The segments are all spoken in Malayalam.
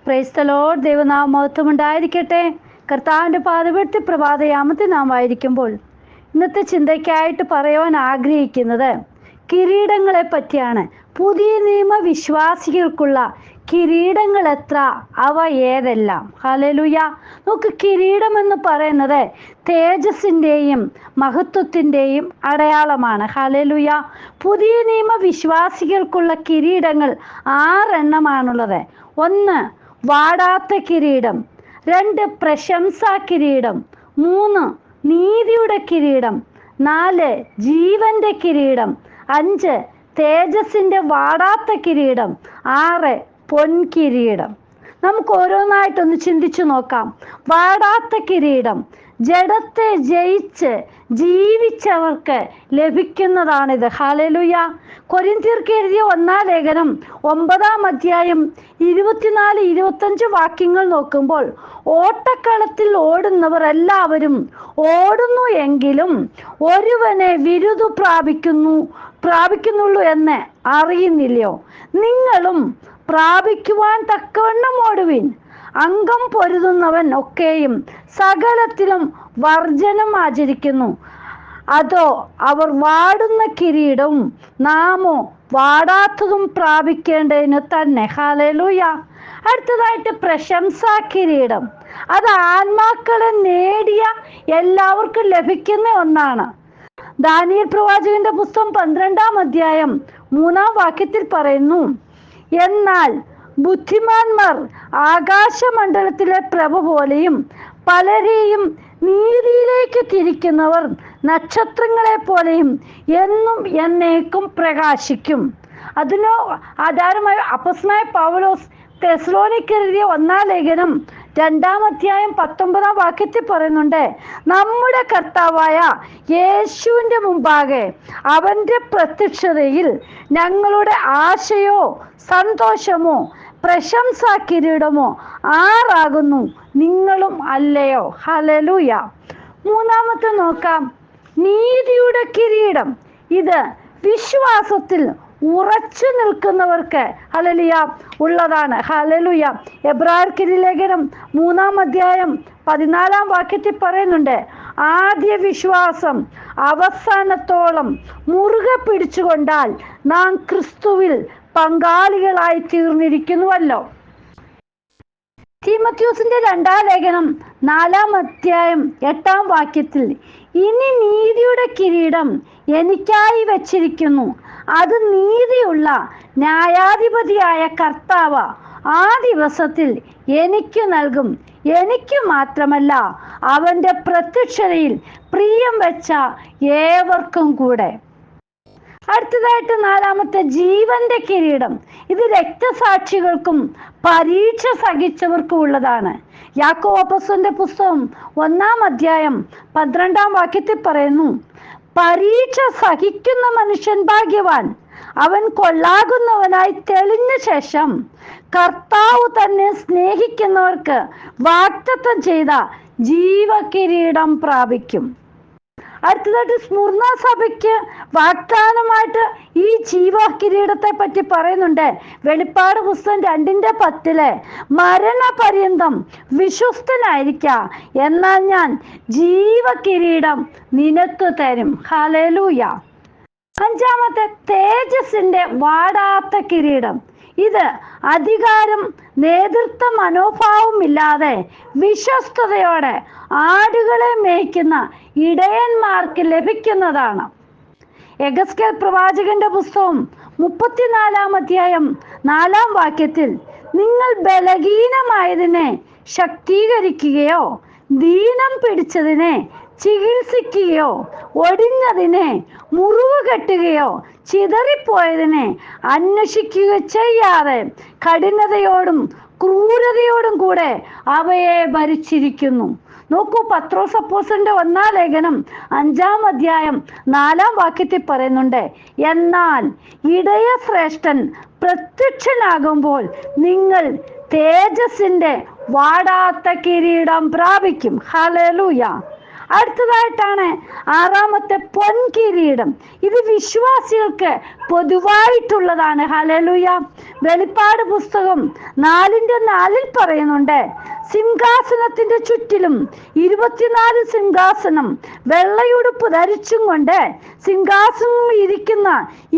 Praise the Lord. ദൈവനാമം മഹത്വമുണ്ടായിരിക്കട്ടെ. കർത്താവിൻ്റെ പാദവീഴ്ത്തി പ്രഭാതയാമത്തിൽ നാം ആയിരിക്കുമ്പോൾ ഇന്നത്തെ ചിന്തയ്ക്കായിട്ട് പറയുവാൻ ആഗ്രഹിക്കുന്നത് കിരീടങ്ങളെ പറ്റിയാണ്. പുതിയ നിയമ വിശ്വാസികൾക്കുള്ള കിരീടങ്ങൾ എത്ര, അവ ഏതെല്ലാം? ഹല്ലേലൂയ. നമുക്ക് കിരീടം എന്ന് പറയുന്നത് തേജസ്സിൻ്റെയും മഹത്വത്തിൻ്റെയും അടയാളമാണ്. ഹല്ലേലൂയ. പുതിയ നിയമ വിശ്വാസികൾക്കുള്ള കിരീടങ്ങൾ 6 എണ്ണമാണുള്ളത്. 1 വാടാത്ത കിരീടം, 2 പ്രശംസാ കിരീടം, 3 നീതിയുടെ കിരീടം, 4 ജീവന്റെ കിരീടം, 5 തേജസ്സിന്റെ വാടാത്ത കിരീടം, 6 പൊൻകിരീടം. നമുക്ക് ഓരോന്നായിട്ടൊന്ന് ചിന്തിച്ചു നോക്കാം. വാടാത്ത കിരീടം ജഡത്തെ ജയിച്ച് ജീവിച്ചവർക്ക് ലഭിക്കുന്നതാണിത്. ഹല്ലേലൂയ. കൊരിന്ത്യർക്ക് എഴുതിയ 1-ാം ലേഖനം 9-ാം അധ്യായം 24-25 വാക്യങ്ങൾ നോക്കുമ്പോൾ, ഓട്ടക്കളത്തിൽ ഓടുന്നവർ എല്ലാവരും ഓടുന്നു എങ്കിലും ഒരുവനെ വിരുദു പ്രാപിക്കുന്നുള്ളൂ എന്ന് അറിയുന്നില്ലയോ? നിങ്ങളും പ്രാപിക്കുവാൻ തക്കവണ്ണം ഓടുവിൻ. അംഗം പൊരുതുന്നവൻ ഒക്കെയും സകലത്തിലും വർജനം ആചരിക്കുന്നു. അതോ അവർ വാടുന്ന കിരീടവും നാമോ വാടാത്തതും പ്രാപിക്കേണ്ടതിന് തന്നെ. ഹല്ലേലൂയ. അടുത്തതായിട്ട് പ്രശംസാ കിരീടം. അത് ആത്മാക്കളെ നേടിയ എല്ലാവർക്കും ലഭിക്കുന്ന ഒന്നാണ്. ദാനിയേൽ പ്രവാചകന്റെ പുസ്തകം 12-ാം അധ്യായം 3-ാം വാക്യത്തിൽ പറയുന്നു, എന്നാൽ ബുദ്ധിമാന്മാർ ആകാശമണ്ഡലത്തിലെ പ്രഭ പോലെയും പലരെയും നീതിയിലേക്ക് തിരിക്കുന്നവർ നക്ഷത്രങ്ങളെ പോലെയും എന്നും എന്നേക്കും പ്രകാശിക്കും. അതിനോ ആധാരമായി അപ്പോസ്തലനായ പൗലോസ് തെസ്സലോനിക്കർ എഴുതിയ 1-ാം ലേഖനം 2-ാം അധ്യായം 19-ാം വാക്യത്തിൽ പറയുന്നുണ്ട്, നമ്മുടെ കർത്താവായ യേശുവിൻ്റെ മുമ്പാകെ അവൻ്റെ പ്രത്യക്ഷതയിൽ ഞങ്ങളുടെ ആശയോ സന്തോഷമോ പ്രശംസാ കിരീടമോ ആറാകുന്നു, നിങ്ങളും അല്ലയോ? ഹല്ലേലൂയ. 3-ാമത്തെ നോക്കാം, നീതിയുടെ കിരീടം. ഇത് വിശ്വാസത്തിൽ ഉറച്ചു നിൽക്കുന്നവർക്ക് ഹല്ലേലൂയ ഉള്ളതാണ്. ഹല്ലേലൂയ. എബ്രായർക്ക് ലേഖനം 3-ാം അധ്യായം 14-ാം വാക്യത്തിൽ പറയുന്നുണ്ട്, ആദ്യ വിശ്വാസം അവസാനത്തോളം മുറുകെ പിടിച്ചുകൊണ്ടാൽ നാം ക്രിസ്തുവിൽ പങ്കാളികളായി തീർന്നിരിക്കുന്നുവല്ലോ. തീമോഥെയോസിന്റെ 2-ാം ലേഖനം 4-ാം അധ്യായം 8-ാം വാക്യത്തിൽ, ഇനി നീതിയുടെ കിരീടം എനിക്കായി വച്ചിരിക്കുന്നു, അത് നീതിയുള്ള ന്യായാധിപതിയായ കർത്താവ് ആ ദിവസത്തിൽ എനിക്ക് നൽകും, എനിക്ക് മാത്രമല്ല അവൻ്റെ പ്രത്യക്ഷതയിൽ പ്രിയം വെച്ച ഏവർക്കും കൂടെ. അടുത്തതായിട്ട് 4-ാമത്തെ ജീവന്റെ കിരീടം. ഇത് രക്തസാക്ഷികൾക്കും പരീക്ഷ സഹിച്ചവർക്കും ഉള്ളതാണ്. യാക്കോബ് അപ്പോസ്തലന്റെ പുസ്തകം 1-ാം അധ്യായം 12-ാം വാക്യത്തിൽ പറയുന്നു, പരീക്ഷ സഹിക്കുന്ന മനുഷ്യൻ ഭാഗ്യവാൻ, അവൻ കൊള്ളാകുന്നവനായി തെളിഞ്ഞ ശേഷം കർത്താവ് തന്നെ സ്നേഹിക്കുന്നവർക്ക് വാഗ്ദത്തം ചെയ്ത ജീവകിരീടം പ്രാപിക്കും. അടുത്തതായിട്ട് സ്മുർണ സഭയ്ക്ക് വാഗ്ദാനമായിട്ട് ഈ ജീവകിരീടത്തെ പറ്റി പറയുന്നുണ്ട്. വെളിപ്പാട് പുസ്തകം 2-10 മരണപര്യന്തം വിശ്വസ്തനായിരിക്ക, എന്നാൽ ഞാൻ ജീവകിരീടം നിനക്ക് തരും. ഹല്ലേലൂയ. 5-ാമത്തെ തേജസ്സിന്റെ വാടാത്ത കിരീടം. ഇത് അധികാരം നേതൃത്വ മനോഭാവമില്ലാതെ വിശ്വസ്തയോടെ ആടുകളെ മേയ്ക്കുന്ന ഇടയന്മാർക്ക് ലഭിക്കുന്നതാണ്. എഗസ്കേൽ പ്രവാചകന്റെ പുസ്തകം 34-ാം അധ്യായം 4-ാം വാക്യത്തിൽ, നിങ്ങൾ ബലഹീനമായതിനെ ശക്തീകരിക്കുകയോ ദീനം പിടിച്ചതിനെ ചികിത്സിക്കുകയോ ഒടിഞ്ഞതിനെ മുറിവ് കെട്ടുകയോ ചിതറിപ്പോയതിനെ അന്വേഷിക്കുക ചെയ്യാതെ കഠിനതയോടും ക്രൂരതയോടും കൂടെ അവയെ ഭരിച്ചിരിക്കുന്നു. നോക്കൂ, പത്രോസ് അപ്പോസ്തലന്റെ 1-ാം ലേഖനം 5-ാം അധ്യായം 4-ാം വാക്യത്തിൽ പറയുന്നുണ്ട്, എന്നാൽ ഇടയ ശ്രേഷ്ഠൻ പ്രത്യക്ഷനാകുമ്പോൾ നിങ്ങൾ തേജസ്സിന്റെ വാടാത്ത കിരീടം പ്രാപിക്കും. ഹല്ലേലൂയ. അടുത്തതായിട്ടാണ് ആറാമത്തെ പൊൻകിരീടം. ഇത് വിശ്വാസികൾക്ക് പൊതുവായിട്ടുള്ളതാണ്. ഹല്ലേലൂയ. വെളിപ്പാട് പുസ്തകം 4:4 പറയുന്നുണ്ട്, സിംഹാസനത്തിന്റെ ചുറ്റിലും 24 സിംഹാസനം വെള്ളയുടുപ്പ് ധരിച്ചും കൊണ്ട് സിംഹാസനം ഇരിക്കുന്ന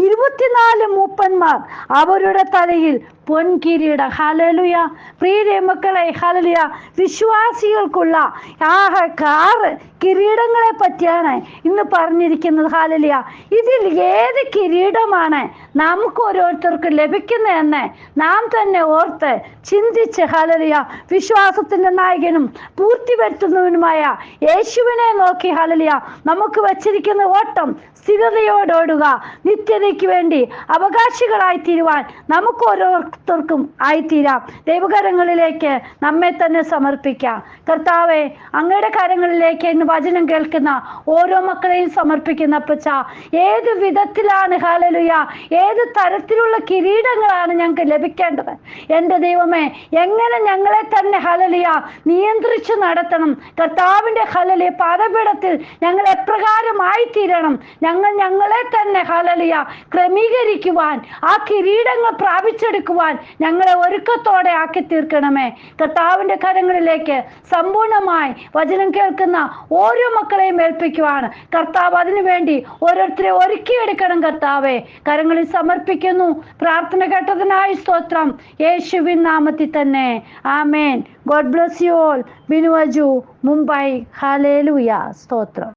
24 മൂപ്പന്മാർ അവരുടെ തലയിൽ പൊൻകിരീടം. ഹല്ലേലൂയ. പ്രിയ മക്കളെ, ഹല്ലേലൂയ, വിശ്വാസികൾക്കുള്ള 6 കിരീടങ്ങളെ പറ്റിയാണ് ഇന്ന് പറഞ്ഞിരിക്കുന്നത്. ഹല്ലേലൂയ. ഇതിൽ ഏത് കിരീടമാണ് നമുക്ക് ഓരോരുത്തർക്കും ലഭിക്കുന്നതെന്ന് നാം തന്നെ ഓർത്ത് ചിന്തിച്ച്, ഹല്ലേലൂയ, വിശ്വാസത്തിന്റെ നായകനും പൂർത്തി വരുത്തുന്നവനുമായ യേശുവിനെ നോക്കി, ഹല്ലേലൂയ, നമുക്ക് വച്ചിരിക്കുന്ന ഓട്ടം സ്ഥിരതയോടോടുക, നിത്യതയ്ക്ക് വേണ്ടി അവകാശികളായി തീരുവാൻ നമുക്ക് ഓരോരുത്തർക്കും ആയിത്തീരാം. ദൈവകരങ്ങളിലേക്ക് നമ്മെ തന്നെ സമർപ്പിക്കാം. കർത്താവെ, അങ്ങയുടെ കരങ്ങളിലേക്ക് ഇന്ന് വചനം കേൾക്കുന്ന ഓരോ മക്കളെയും സമർപ്പിക്കുന്ന അപ്പച്ച, ഏത് വിധത്തിലാണ്, ഹല്ലേലൂയ, ഏത് തരത്തിലുള്ള കിരീടങ്ങളാണ് ഞങ്ങൾക്ക് ലഭിക്കേണ്ടത്? എൻ്റെ ദൈവമേ, എങ്ങനെ ഞങ്ങളെ തന്നെ, ഹല്ലേലൂയ, നിയന്ത്രിച്ചു നടത്തണം? കർത്താവിൻ്റെ, ഹല്ലേലൂയ, പാദപീഠത്തിൽ ഞങ്ങൾ എപ്രകാരമായി തീരണം? ഞങ്ങളെ തന്നെ, ഹല്ലേലൂയ, ക്രമീകരിക്കുവാൻ, ആ കിരീടങ്ങൾ പ്രാപിച്ചെടുക്കുവാൻ ഞങ്ങളെ ഒരുക്കത്തോടെ ആക്കി തീർക്കണമേ. കർത്താവിൻ്റെ കരങ്ങളിലേക്ക് സമ്പൂർണമായി വചനം കേൾക്കുന്ന ഓരോ മക്കളെയും ഏൽപ്പിക്കുവാണ് കർത്താവ്. അതിനുവേണ്ടി ഓരോരുത്തരെ ഒരുക്കിയെടുക്കണം കർത്താവെ. കരങ്ങളിൽ സമർപ്പിക്കുന്നു. പ്രാർത്ഥന കേട്ടതിനായി സ്തോത്രം. യേശുവിൻ നാമത്തിൽ തന്നെ. Amen. God bless you all. ബിനുവജു, മുംബൈ. ഹല്ലേലൂയ. സ്തോത്രം.